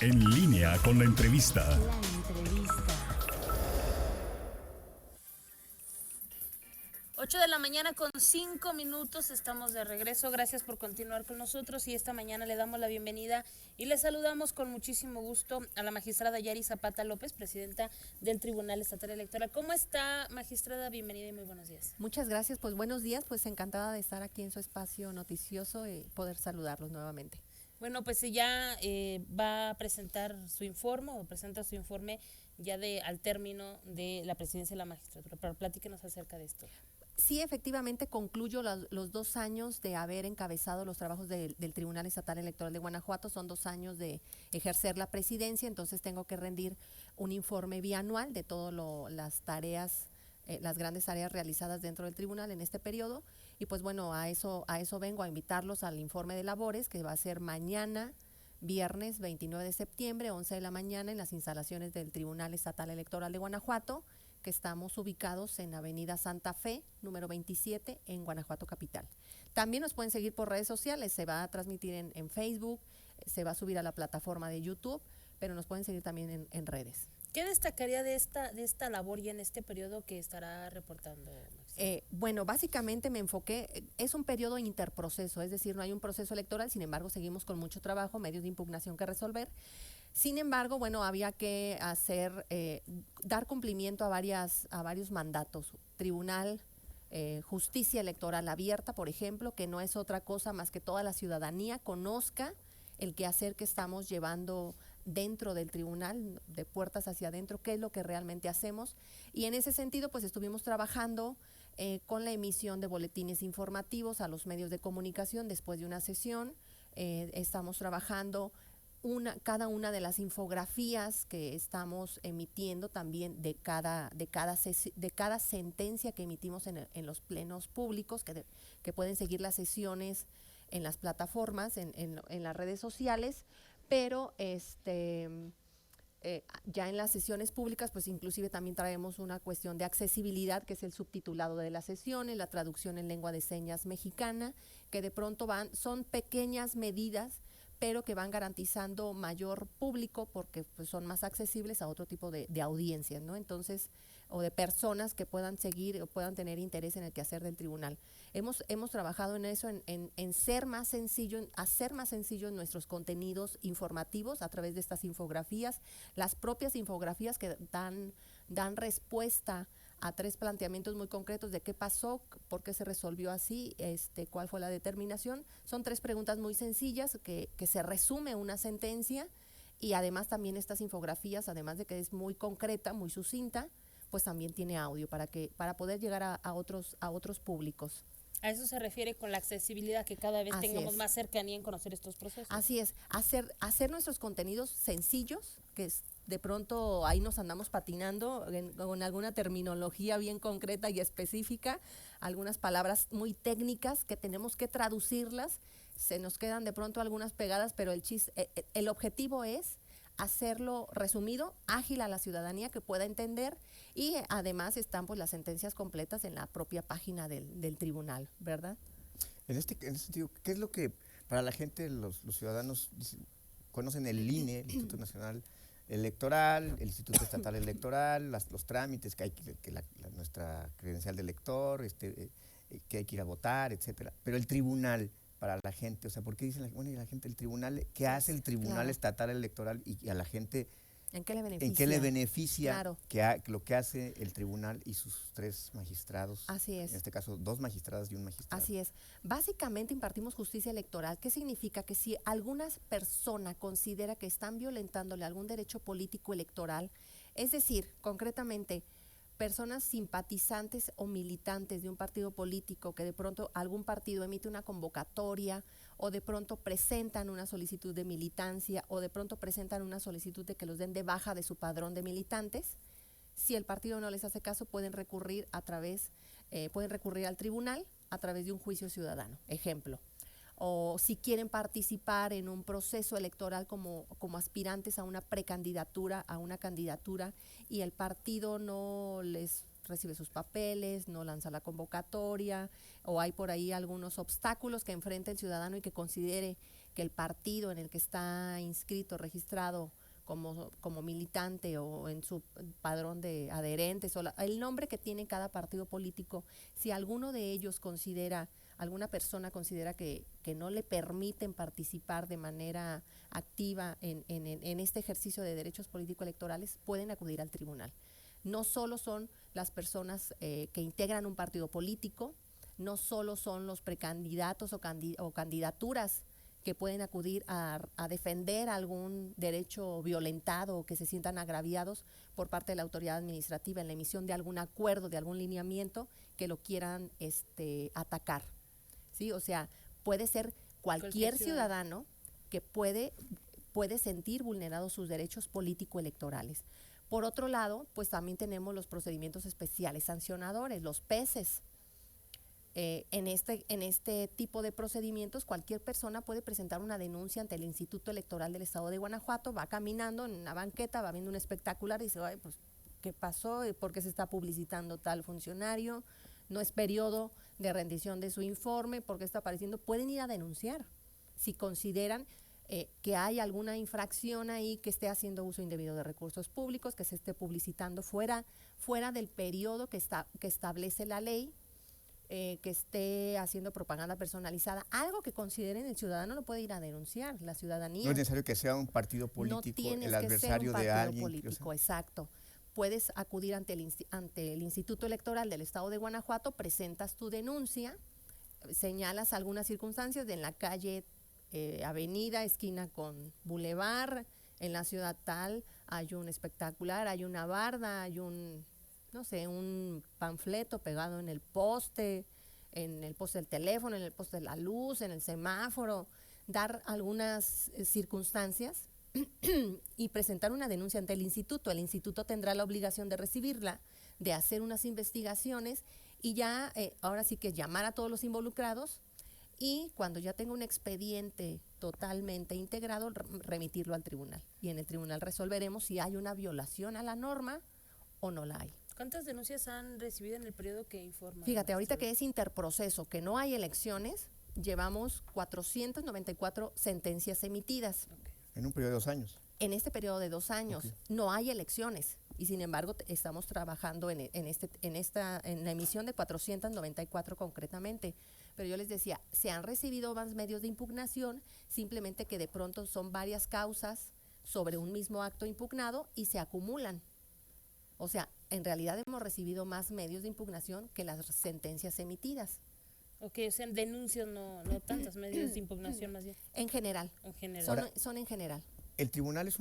En línea con la entrevista. La entrevista. 8 de la mañana con 5 minutos, estamos de regreso. Gracias por continuar con nosotros y esta mañana le damos la bienvenida y le saludamos con muchísimo gusto a la magistrada Yari Zapata López, presidenta del Tribunal Estatal Electoral. ¿Cómo está, magistrada? Bienvenida y muy buenos días. Muchas gracias, pues buenos días, pues encantada de estar aquí en su espacio noticioso y poder saludarlos nuevamente. Bueno, pues ya va a presentar su informe o presenta su informe ya al término de la presidencia de la magistratura, pero platíquenos acerca de esto. Sí, efectivamente concluyo los 2 años de haber encabezado los trabajos del Tribunal Estatal Electoral de Guanajuato. Son 2 años de ejercer la presidencia, entonces tengo que rendir un informe bianual de todas las tareas, las grandes tareas realizadas dentro del tribunal en este periodo. Y pues bueno, a eso vengo a invitarlos al informe de labores que va a ser mañana, viernes 29 de septiembre, 11 de la mañana, en las instalaciones del Tribunal Estatal Electoral de Guanajuato, que estamos ubicados en Avenida Santa Fe, número 27, en Guanajuato Capital. También nos pueden seguir por redes sociales, se va a transmitir en Facebook, se va a subir a la plataforma de YouTube, pero nos pueden seguir también en redes. ¿Qué destacaría de esta labor ya en este periodo que estará reportando? Bueno, básicamente me enfoqué, es un periodo interproceso, es decir, no hay un proceso electoral, sin embargo seguimos con mucho trabajo, medios de impugnación que resolver. Sin embargo, bueno, había que dar cumplimiento a varios mandatos. Tribunal, justicia electoral abierta, por ejemplo, que no es otra cosa más que toda la ciudadanía conozca el quehacer que estamos llevando dentro del tribunal, de puertas hacia adentro, qué es lo que realmente hacemos. Y en ese sentido, pues estuvimos trabajando con la emisión de boletines informativos a los medios de comunicación después de una sesión. Estamos trabajando cada una de las infografías que estamos emitiendo también de cada sentencia que emitimos en los plenos públicos, que pueden seguir las sesiones en las plataformas, en las redes sociales, pero ya en las sesiones públicas, pues inclusive también traemos una cuestión de accesibilidad, que es el subtitulado de las sesiones, la traducción en lengua de señas mexicana, que de pronto son pequeñas medidas, pero que van garantizando mayor público porque pues son más accesibles a otro tipo de audiencias, ¿no? Entonces, o de personas que puedan seguir o puedan tener interés en el quehacer del tribunal. Hemos trabajado en eso, en ser más sencillo, en hacer más sencillos nuestros contenidos informativos a través de estas infografías, las propias infografías que dan respuesta a 3 planteamientos muy concretos de qué pasó, por qué se resolvió así, cuál fue la determinación. Son 3 preguntas muy sencillas que se resume una sentencia, y además también estas infografías, además de que es muy concreta, muy sucinta, pues también tiene audio para poder llegar a otros públicos. A eso se refiere con la accesibilidad, que cada vez tengamos más cercanía en conocer estos procesos. Así es, hacer nuestros contenidos sencillos, que de pronto ahí nos andamos patinando con alguna terminología bien concreta y específica, algunas palabras muy técnicas que tenemos que traducirlas, se nos quedan de pronto algunas pegadas, pero el objetivo es hacerlo resumido, ágil a la ciudadanía que pueda entender, y además están pues las sentencias completas en la propia página del tribunal, ¿verdad? En este sentido, ¿qué es lo que para la gente, los ciudadanos conocen el INE, el Instituto Nacional Electoral, el Instituto Estatal Electoral, los trámites que hay nuestra credencial de elector, que hay que ir a votar, etcétera, pero el tribunal para la gente, o sea, ¿por qué dicen la gente el tribunal? ¿Qué hace el Tribunal Estatal Electoral y a la gente? ¿En qué le beneficia? ¿En qué le beneficia claro. lo que hace el tribunal y sus 3 magistrados? Así es. En este caso, 2 magistradas y un magistrado. Así es. Básicamente impartimos justicia electoral. ¿Qué significa? Que si alguna persona considera que están violentándole algún derecho político electoral, es decir, concretamente, personas simpatizantes o militantes de un partido político, que de pronto algún partido emite una convocatoria, o de pronto presentan una solicitud de militancia, o de pronto presentan una solicitud de que los den de baja de su padrón de militantes, si el partido no les hace caso, pueden recurrir al tribunal a través de un juicio ciudadano. Ejemplo, o si quieren participar en un proceso electoral como aspirantes a una precandidatura, a una candidatura, y el partido no les recibe sus papeles, no lanza la convocatoria, o hay por ahí algunos obstáculos que enfrenta el ciudadano y que considere que el partido en el que está inscrito, registrado como militante o en su padrón de adherentes, o el nombre que tiene cada partido político, si alguno de ellos alguna persona considera que no le permiten participar de manera activa en este ejercicio de derechos político-electorales, pueden acudir al tribunal. No solo son las personas que integran un partido político, no solo son los precandidatos o candidaturas que pueden acudir a defender algún derecho violentado o que se sientan agraviados por parte de la autoridad administrativa en la emisión de algún acuerdo, de algún lineamiento que lo quieran atacar, ¿sí? O sea, puede ser cualquier ciudadano que puede sentir vulnerados sus derechos político-electorales. Por otro lado, pues también tenemos los procedimientos especiales sancionadores, los PECES. En este tipo de procedimientos, cualquier persona puede presentar una denuncia ante el Instituto Electoral del Estado de Guanajuato, va caminando en una banqueta, va viendo un espectacular y dice, ay, pues, ¿qué pasó? ¿Por qué se está publicitando tal funcionario? No es periodo de rendición de su informe, ¿por qué está apareciendo? Pueden ir a denunciar si consideran que hay alguna infracción ahí, que esté haciendo uso indebido de recursos públicos, que se esté publicitando fuera del periodo que establece la ley, que esté haciendo propaganda personalizada, algo que consideren el ciudadano lo puede ir a denunciar, la ciudadanía. No es necesario que sea un partido político, el adversario de alguien. Político, exacto. Puedes acudir ante el Instituto Electoral del Estado de Guanajuato, presentas tu denuncia, señalas algunas circunstancias en la calle, avenida, esquina con Boulevard, en la ciudad tal, hay un espectacular, hay una barda, hay un panfleto pegado en el poste del teléfono, en el poste de la luz, en el semáforo, dar algunas circunstancias y presentar una denuncia ante el instituto. El instituto tendrá la obligación de recibirla, de hacer unas investigaciones y ya, ahora sí que llamar a todos los involucrados y cuando ya tenga un expediente totalmente integrado, remitirlo al tribunal. Y en el tribunal resolveremos si hay una violación a la norma o no la hay. ¿Cuántas denuncias han recibido en el periodo que informa? Fíjate, ahorita que es interproceso, que no hay elecciones, llevamos 494 sentencias emitidas. Okay. En un periodo de 2 años. En este periodo de 2 años no hay elecciones y sin embargo estamos trabajando en la emisión de 494 concretamente. Pero yo les decía, se han recibido más medios de impugnación, simplemente que de pronto son varias causas sobre un mismo acto impugnado y se acumulan. O sea, en realidad hemos recibido más medios de impugnación que las sentencias emitidas. Ok, o sea, denuncias, no tantas medios de impugnación más bien. En general. En general. Son en general. El tribunal es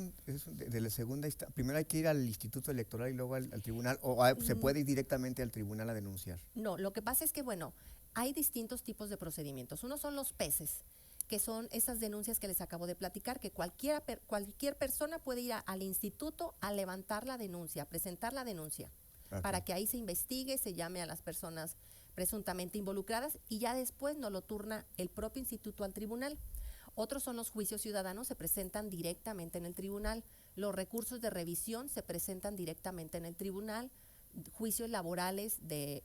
de la segunda instancia. Primero hay que ir al Instituto Electoral y luego al tribunal, o se puede ir directamente al tribunal a denunciar. No, lo que pasa es que, bueno, hay distintos tipos de procedimientos. Uno son los PECES, que son esas denuncias que les acabo de platicar, que cualquier persona puede ir al instituto a levantar la denuncia, a presentar la denuncia, para que ahí se investigue, se llame a las personas presuntamente involucradas y ya después nos lo turna el propio instituto al tribunal. Otros son los juicios ciudadanos, se presentan directamente en el tribunal. Los recursos de revisión se presentan directamente en el tribunal. Juicios laborales de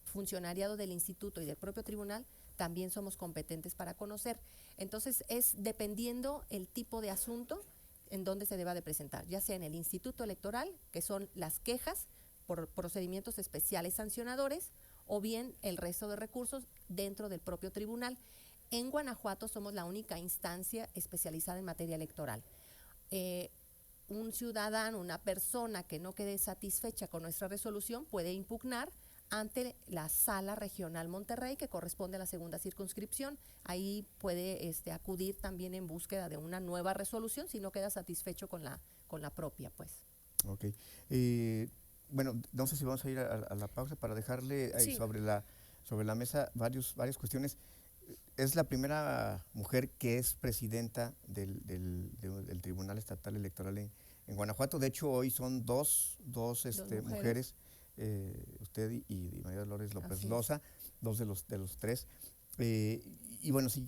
funcionariado del instituto y del propio tribunal también somos competentes para conocer. Entonces, es dependiendo el tipo de asunto en donde se deba de presentar, ya sea en el Instituto Electoral, que son las quejas por procedimientos especiales sancionadores, o bien el resto de recursos dentro del propio tribunal. En Guanajuato somos la única instancia especializada en materia electoral. Un ciudadano, una persona que no quede satisfecha con nuestra resolución puede impugnar ante la Sala Regional Monterrey, que corresponde a la segunda circunscripción. Ahí puede acudir también en búsqueda de una nueva resolución si no queda satisfecho con la propia, pues. Ok. Bueno, no sé si vamos a ir a la pausa para dejarle Sí. sobre la mesa varias cuestiones. Es la primera mujer que es presidenta del Tribunal Estatal Electoral en Guanajuato. De hecho, hoy son dos mujeres, usted y María Dolores López Loza, dos de los tres. Y bueno, sí,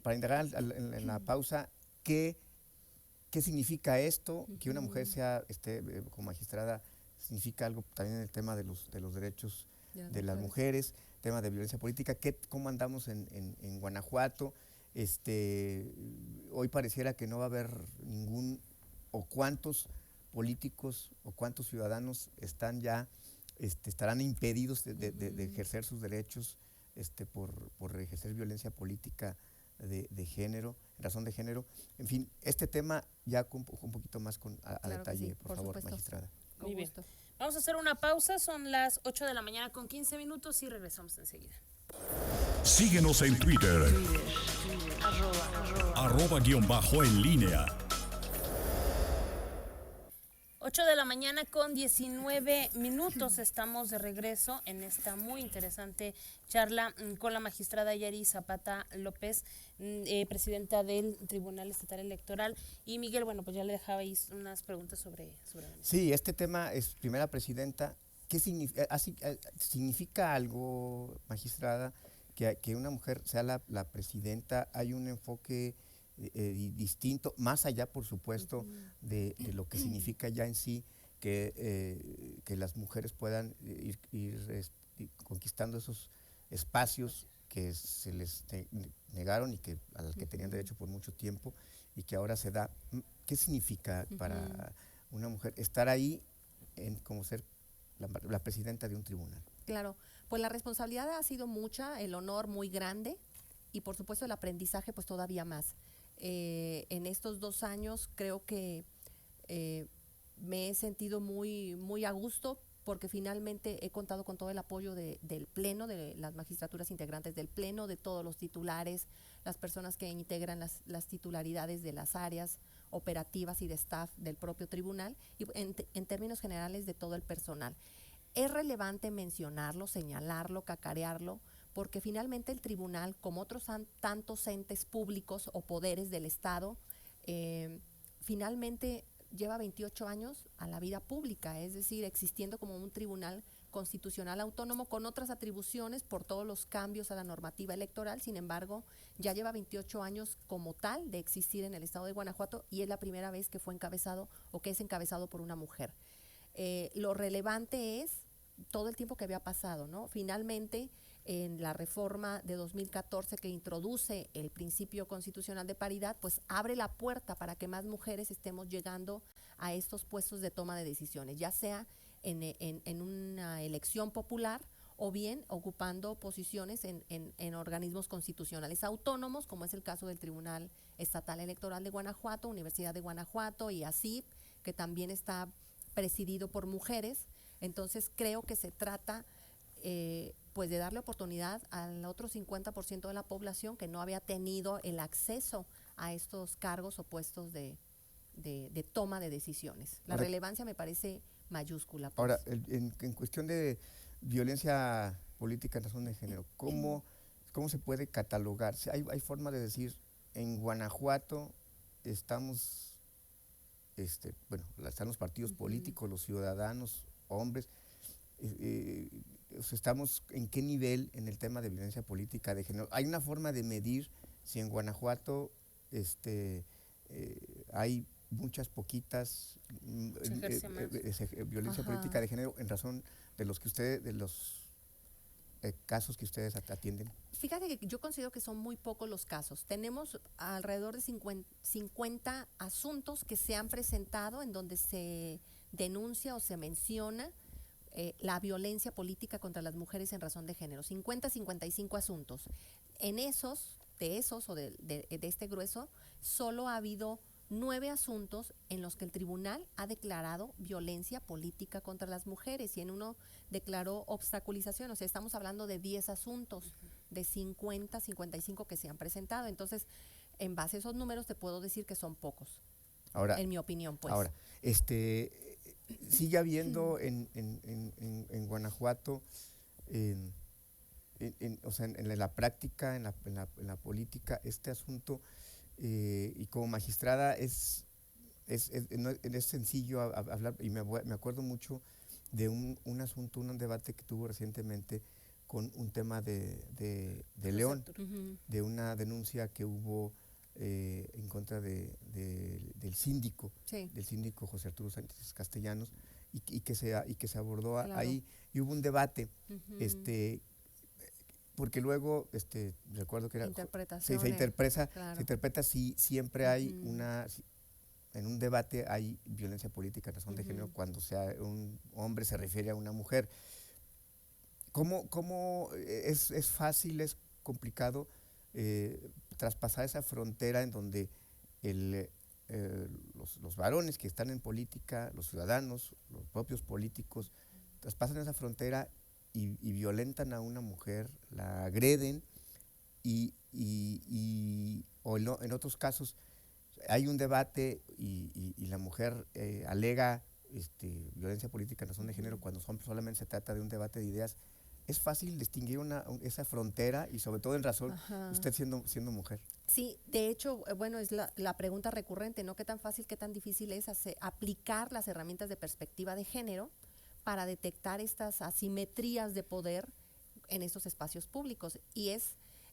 para indagar en la pausa, ¿qué significa esto? Que una mujer sea como magistrada, significa algo también en el tema de los derechos de las mujeres, tema de violencia política, cómo andamos en Guanajuato, Hoy pareciera que no va a haber ningún, o cuántos políticos o cuántos ciudadanos están ya, estarán impedidos de ejercer sus derechos por ejercer violencia política de género, en razón de género. En fin, este tema ya un poquito más a Claro que detalle, sí, por favor, supuesto. magistrada. Con Muy bien. gusto. Vamos a hacer una pausa, son las 8 de la mañana con 15 minutos y regresamos enseguida. Síguenos en Twitter. @en línea. 8 de la mañana con 19 minutos. Estamos de regreso en esta muy interesante charla con la magistrada Yari Zapata López, presidenta del Tribunal Estatal Electoral. Y Miguel, bueno, pues ya le dejaba ahí unas preguntas sobre Sí, este tema es, primera presidenta, ¿qué significa algo, magistrada, que una mujer sea la presidenta? Hay un enfoque distinto, más allá, por supuesto, de lo que significa ya en sí que las mujeres puedan ir conquistando esos espacios que se les negaron y a los que tenían derecho por mucho tiempo y que ahora se da. ¿Qué significa para una mujer estar ahí como ser la presidenta de un tribunal? Claro, pues la responsabilidad ha sido mucha, el honor muy grande y por supuesto el aprendizaje pues todavía más. En estos 2 años creo que me he sentido muy a gusto porque finalmente he contado con todo el apoyo del Pleno, de las magistraturas integrantes del Pleno, de todos los titulares, las personas que integran las titularidades de las áreas operativas y de staff del propio tribunal y en términos generales de todo el personal. Es relevante mencionarlo, señalarlo, cacarearlo, porque finalmente el tribunal, como otros tantos entes públicos o poderes del Estado, finalmente lleva 28 años a la vida pública, es decir, existiendo como un tribunal constitucional autónomo con otras atribuciones por todos los cambios a la normativa electoral. Sin embargo, ya lleva 28 años como tal de existir en el Estado de Guanajuato y es la primera vez que fue encabezado o que es encabezado por una mujer. Lo relevante es todo el tiempo que había pasado, ¿no? Finalmente, en la reforma de 2014 que introduce el principio constitucional de paridad, pues abre la puerta para que más mujeres estemos llegando a estos puestos de toma de decisiones, ya sea en una elección popular o bien ocupando posiciones en organismos constitucionales autónomos, como es el caso del Tribunal Estatal Electoral de Guanajuato, Universidad de Guanajuato y ASIP, que también está presidido por mujeres. Entonces creo que se trata pues de darle oportunidad al otro 50% de la población que no había tenido el acceso a estos cargos o puestos de toma de decisiones. La relevancia me parece mayúscula. Pues. Ahora, en cuestión de violencia política en razón de género, ¿cómo se puede catalogar? ¿Hay forma de decir, en Guanajuato estamos, están los partidos políticos, los ciudadanos, hombres, estamos en qué nivel en el tema de violencia política de género? ¿Hay una forma de medir si en Guanajuato hay muchas, poquitas violencia política de género en razón de los casos que ustedes atienden? Fíjate que yo considero que son muy pocos los casos. Tenemos alrededor de 50 asuntos que se han presentado en donde se denuncia o se menciona la violencia política contra las mujeres en razón de género. 55 asuntos. En de este grueso, solo ha habido 9 asuntos en los que el tribunal ha declarado violencia política contra las mujeres y en uno declaró obstaculización. O sea, estamos hablando de 10 asuntos de 55 que se han presentado. Entonces, en base a esos números te puedo decir que son pocos. Ahora, en mi opinión, pues. Ahora, sigue habiendo en Guanajuato, o sea, en la práctica, en la política, este asunto, y como magistrada no es sencillo hablar, y me acuerdo mucho de un asunto, un debate que tuvo recientemente con un tema de León, de una denuncia que hubo en contra del síndico, sí, del síndico José Arturo Sánchez Castellanos, y que se abordó claro. ahí, y hubo un debate. porque luego, recuerdo que era... Interpretaciones, se interpreta, claro. se interpreta si siempre hay Ujú. en un debate hay violencia política en razón de género cuando un hombre se refiere a una mujer. ¿Cómo es fácil, es complicado traspasar esa frontera en donde los varones que están en política, los ciudadanos, los propios políticos, traspasan esa frontera y violentan a una mujer, la agreden o en otros casos hay un debate y la mujer alega violencia política en razón de género cuando solamente se trata de un debate de ideas? ¿Es fácil distinguir esa frontera y sobre todo en razón, Ajá. usted siendo mujer? Sí, de hecho, bueno, es la pregunta recurrente, ¿no? ¿Qué tan fácil, qué tan difícil es aplicar las herramientas de perspectiva de género para detectar estas asimetrías de poder en estos espacios públicos? Y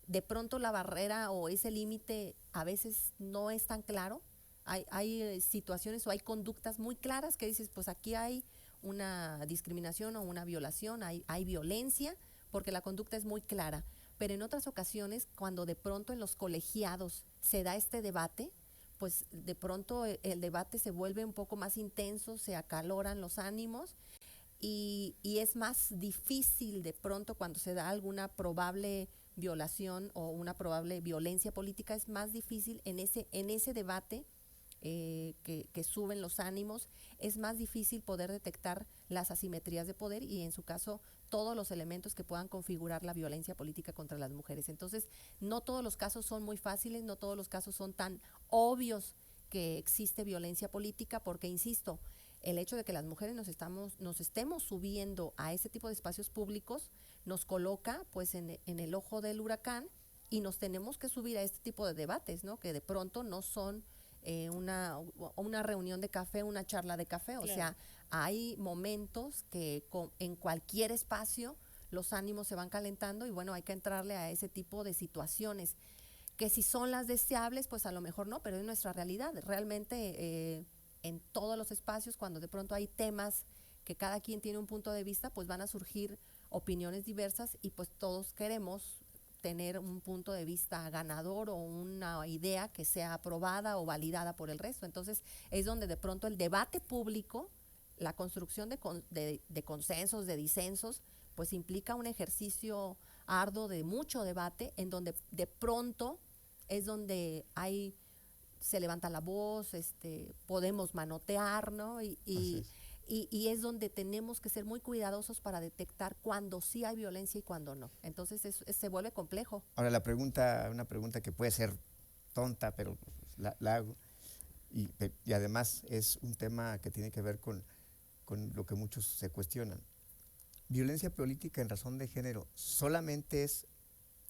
de pronto la barrera o ese límite a veces no es tan claro. Hay situaciones o hay conductas muy claras que dices, pues aquí hay una discriminación o una violación, hay violencia, porque la conducta es muy clara. Pero en otras ocasiones, cuando de pronto en los colegiados se da este debate, pues de pronto el debate se vuelve un poco más intenso, se acaloran los ánimos y es más difícil de pronto cuando se da alguna probable violación o una probable violencia política, es más difícil en ese debate que suben los ánimos, es más difícil poder detectar las asimetrías de poder y en su caso todos los elementos que puedan configurar la violencia política contra las mujeres. Entonces, no todos los casos son muy fáciles, no todos los casos son tan obvios que existe violencia política, porque, insisto, el hecho de que las mujeres nos estemos subiendo a ese tipo de espacios públicos nos coloca pues en el ojo del huracán y nos tenemos que subir a este tipo de debates, ¿no? Que de pronto no son una reunión de café, una charla de café, o sea, hay momentos que en cualquier espacio los ánimos se van calentando y bueno, hay que entrarle a ese tipo de situaciones, que si son las deseables, pues a lo mejor no, pero es nuestra realidad. Realmente en todos los espacios, cuando de pronto hay temas que cada quien tiene un punto de vista, pues van a surgir opiniones diversas y pues todos queremos tener un punto de vista ganador o una idea que sea aprobada o validada por el resto. Entonces es donde de pronto el debate público, la construcción de consensos, de disensos, pues implica un ejercicio arduo de mucho debate, en donde de pronto es donde se levanta la voz, podemos manotear, ¿no? Y es donde tenemos que ser muy cuidadosos para detectar cuándo sí hay violencia y cuándo no. Entonces se vuelve complejo. Ahora una pregunta que puede ser tonta, pero la hago, y además es un tema que tiene que ver con lo que muchos se cuestionan. Violencia política en razón de género solamente es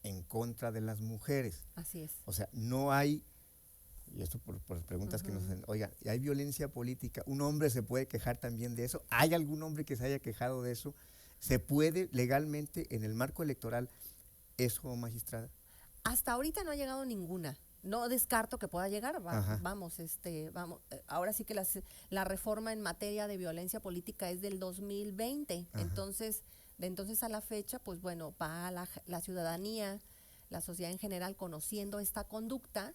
en contra de las mujeres. Así es. O sea, no hay, y esto por preguntas que nos hacen, oigan, ¿hay violencia política? ¿Un hombre se puede quejar también de eso? ¿Hay algún hombre que se haya quejado de eso? ¿Se puede legalmente en el marco electoral eso, magistrada? Hasta ahorita no ha llegado ninguna. No descarto que pueda llegar. Vamos, ahora sí que la reforma en materia de violencia política es del 2020. Entonces, de entonces a la fecha, pues bueno, va la ciudadanía, la sociedad en general conociendo esta conducta,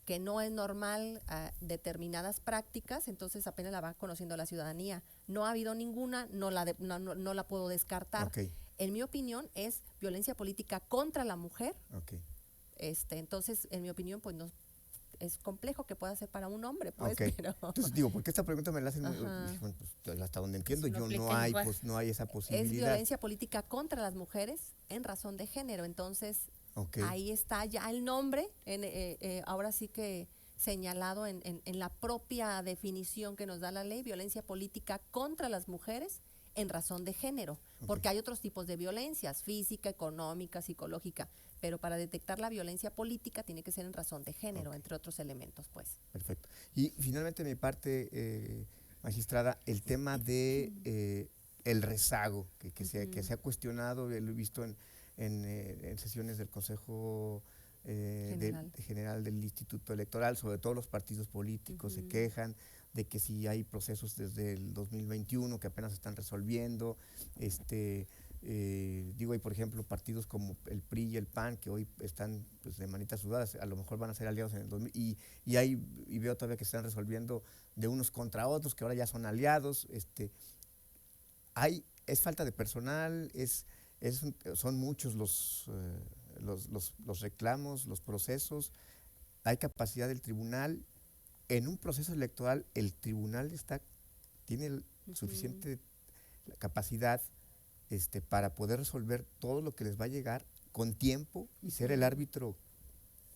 que no es normal a determinadas prácticas, entonces apenas la va conociendo la ciudadanía. No ha habido ninguna, no la puedo descartar. Okay. En mi opinión es violencia política contra la mujer. Okay. Entonces, en mi opinión, pues no es complejo que pueda ser para un hombre, pues, Okay. pero entonces digo, porque esta pregunta me la hacen, bueno, pues, hasta donde entiendo yo no hay esa posibilidad. Es violencia política contra las mujeres en razón de género, entonces ahí está ya el nombre, ahora sí que señalado en la propia definición que nos da la ley, violencia política contra las mujeres en razón de género, porque hay otros tipos de violencias, física, económica, psicológica, pero para detectar la violencia política tiene que ser en razón de género, entre otros elementos, pues. Perfecto. Y finalmente mi parte, magistrada, el tema de el rezago, que se ha cuestionado, lo he visto en sesiones del Consejo General del Instituto Electoral, sobre todo los partidos políticos se quejan de que si hay procesos desde el 2021 que apenas están resolviendo, Digo, hay por ejemplo partidos como el PRI y el PAN que hoy están pues, de manitas sudadas, a lo mejor van a ser aliados en el 2000, y veo todavía que están resolviendo de unos contra otros, que ahora ya son aliados. Es falta de personal, son muchos los reclamos, los procesos, hay capacidad del tribunal. En un proceso electoral, el tribunal tiene suficiente capacidad para poder resolver todo lo que les va a llegar con tiempo y ser el árbitro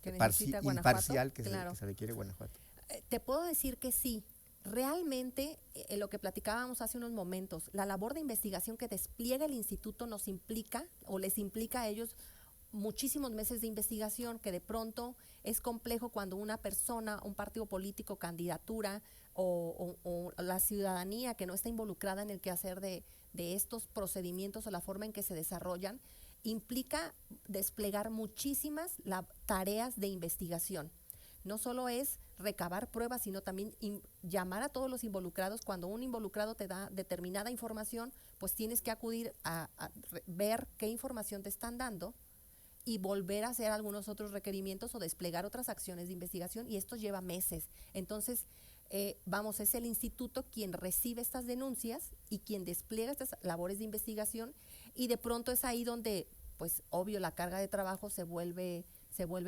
que necesita Guanajuato, imparcial que claro. se requiere Guanajuato. Te puedo decir que sí. Realmente, lo que platicábamos hace unos momentos, la labor de investigación que despliega el instituto nos implica, o les implica a ellos, muchísimos meses de investigación, que de pronto es complejo cuando una persona, un partido político, candidatura o la ciudadanía que no está involucrada en el quehacer de estos procedimientos o la forma en que se desarrollan, implica desplegar muchísimas tareas de investigación. No solo es recabar pruebas, sino también llamar a todos los involucrados. Cuando un involucrado te da determinada información, pues tienes que acudir a ver qué información te están dando y volver a hacer algunos otros requerimientos o desplegar otras acciones de investigación, y esto lleva meses. Entonces, es el instituto quien recibe estas denuncias y quien despliega estas labores de investigación, y de pronto es ahí donde, pues obvio, la carga de trabajo se vuelve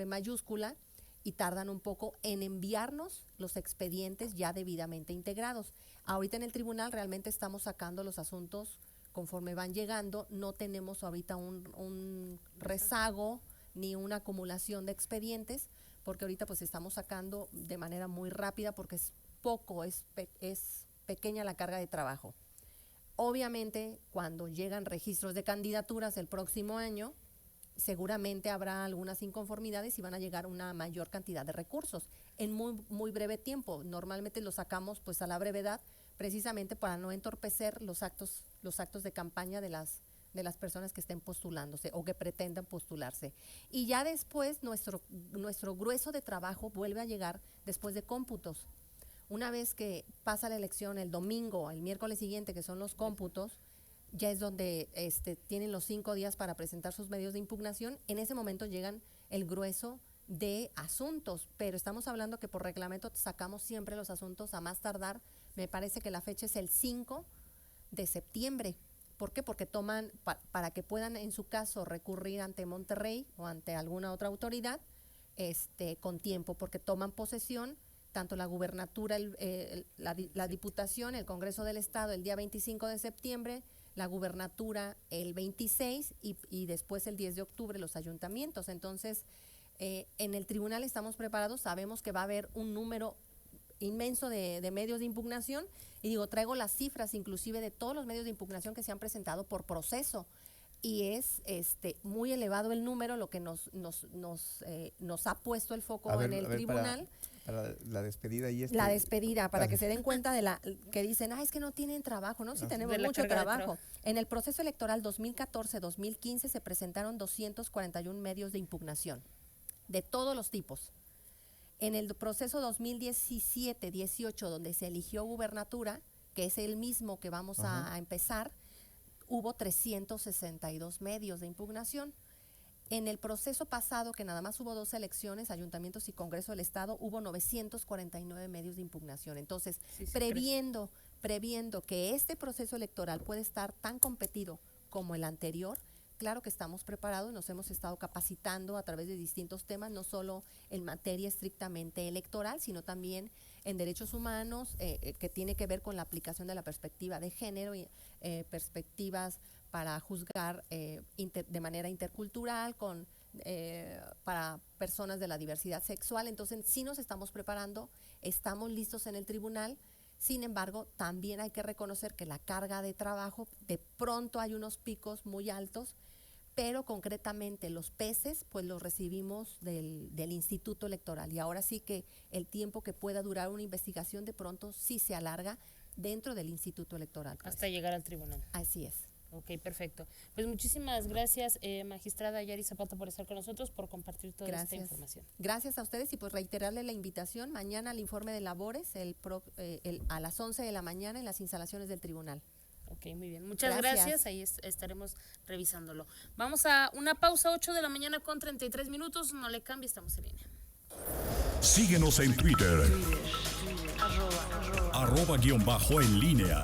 mayúscula y tardan un poco en enviarnos los expedientes ya debidamente integrados. Ahorita en el tribunal realmente estamos sacando los asuntos conforme van llegando, no tenemos ahorita un rezago ni una acumulación de expedientes, porque ahorita pues estamos sacando de manera muy rápida porque es pequeña la carga de trabajo. Obviamente, cuando llegan registros de candidaturas el próximo año, seguramente habrá algunas inconformidades y van a llegar una mayor cantidad de recursos en muy breve tiempo. Normalmente los sacamos pues a la brevedad, precisamente para no entorpecer los actos de campaña de las personas que estén postulándose o que pretendan postularse. Y ya después nuestro grueso de trabajo vuelve a llegar después de cómputos. Una vez que pasa la elección el domingo, el miércoles siguiente, que son los cómputos, ya es donde tienen los 5 días para presentar sus medios de impugnación. En ese momento llegan el grueso de asuntos, pero estamos hablando que por reglamento sacamos siempre los asuntos a más tardar, me parece que la fecha es el 5 de septiembre. ¿Por qué? Porque toman, para que puedan en su caso recurrir ante Monterrey o ante alguna otra autoridad, con tiempo, porque toman posesión tanto la gubernatura, la diputación, el Congreso del Estado el día 25 de septiembre, la gubernatura el 26 y después el 10 de octubre los ayuntamientos. Entonces, en el tribunal estamos preparados, sabemos que va a haber un número inmenso de medios de impugnación, y digo, traigo las cifras inclusive de todos los medios de impugnación que se han presentado por proceso, y es muy elevado el número, lo que nos ha puesto el foco en el tribunal. Para la despedida y la despedida, para que se den cuenta de que dicen, es que no tienen trabajo, ¿no? Sí, tenemos mucho trabajo. En el proceso electoral 2014-2015 se presentaron 241 medios de impugnación, de todos los tipos. En el proceso 2017-18, donde se eligió gubernatura, que es el mismo que vamos a empezar, hubo 362 medios de impugnación. En el proceso pasado, que nada más hubo 2 elecciones, ayuntamientos y Congreso del Estado, hubo 949 medios de impugnación. Entonces, previendo que este proceso electoral puede estar tan competido como el anterior, claro que estamos preparados, nos hemos estado capacitando a través de distintos temas, no solo en materia estrictamente electoral, sino también en derechos humanos, que tiene que ver con la aplicación de la perspectiva de género y perspectivas para juzgar de manera intercultural, para personas de la diversidad sexual. Entonces, sí nos estamos preparando, estamos listos en el tribunal. Sin embargo, también hay que reconocer que la carga de trabajo, de pronto hay unos picos muy altos, pero concretamente los peces pues los recibimos del Instituto Electoral, y ahora sí que el tiempo que pueda durar una investigación de pronto sí se alarga dentro del Instituto Electoral. Pues. Hasta llegar al tribunal. Así es. Ok, perfecto. Pues muchísimas gracias, magistrada Yari Zapata, por estar con nosotros, por compartir toda esta información. Gracias a ustedes, y pues reiterarle la invitación mañana al informe de labores a las 11 de la mañana en las instalaciones del tribunal. Ok, muy bien. Muchas Gracias. gracias. Ahí estaremos revisándolo. Vamos a una pausa, 8 de la mañana con 33 minutos. No le cambie, estamos en línea. Síguenos en Twitter. @_en línea.